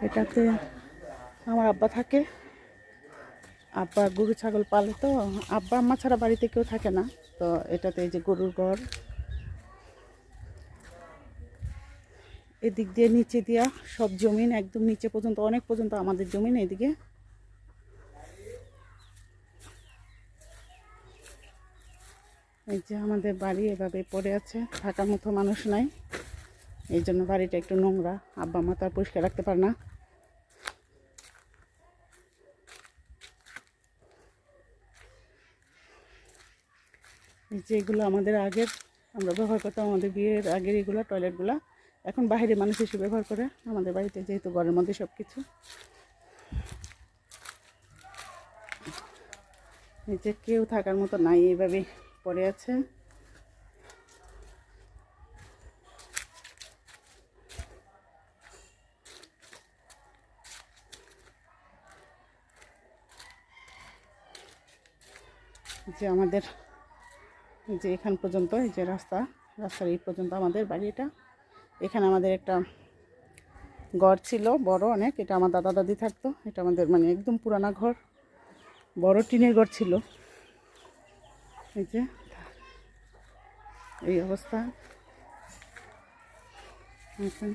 এটাতে আমার আব্বা থাকে। আব্বা গরু ছাগল পালে, তো আব্বা আম্মা ছাড়া বাড়িতে কেউ থাকে না। তো এটাতে এই যে গরুর ঘর, এদিক দিয়ে নিচে দিয়া সব জমিন একদম নিচে পর্যন্ত, অনেক পর্যন্ত আমাদের জমিন। এদিকে এই যে আমাদের বাড়ি এভাবে পড়ে আছে, থাকার মতো মানুষ নাই, এই জন্য বাড়িটা একটু নোংরা। আব্বা আম্মা তার পরিষ্কার রাখতে পারে না। এই যে এগুলো আমাদের আগের, আমরা ব্যবহার করতাম আমাদের বিয়ের আগের এগুলো টয়লেটগুলো, এখন বাইরে মানুষ এসে ব্যবহার করে। আমাদের বাড়িতে যেহেতু ঘরের মধ্যে সব কিছু। এই যে কেউ থাকার মতো নাই, এইভাবে পড়ে আছে। যে আমাদের যে এখান পর্যন্ত, এই যে রাস্তার এই পর্যন্ত আমাদের বাড়িটা। এখানে আমাদের একটা ঘর ছিল বড় অনেক, এটা আমার দাদা দাদি থাকতো। এটা আমাদের মানে একদম পুরানা ঘর, বড় টিনের ঘর ছিল। এই যে এই অবস্থা এখন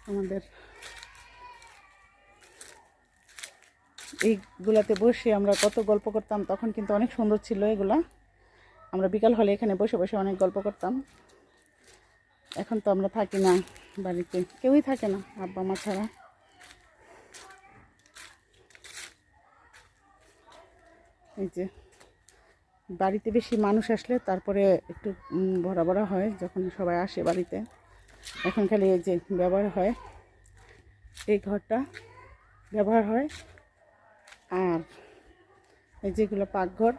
আমাদের। এইগুলাতে বসে আমরা কত গল্প করতাম, তখন কিন্তু অনেক সুন্দর ছিল এগুলা। আমরা বিকাল হলে এখানে বসে বসে অনেক গল্প করতাম। এখন তো আমরা থাকি না বাড়িতে, কেউই থাকে না আব্বা মা ছাড়া। এই যে বাড়িতে বেশি মানুষ আসলে তারপরে একটু ভরা ভরা হয়, যখন সবাই আসে বাড়িতে। এখন খালি এই যে ব্যবহার হয়, এই ঘরটা ব্যবহার হয়। আর এই যেগুলো পাকঘর,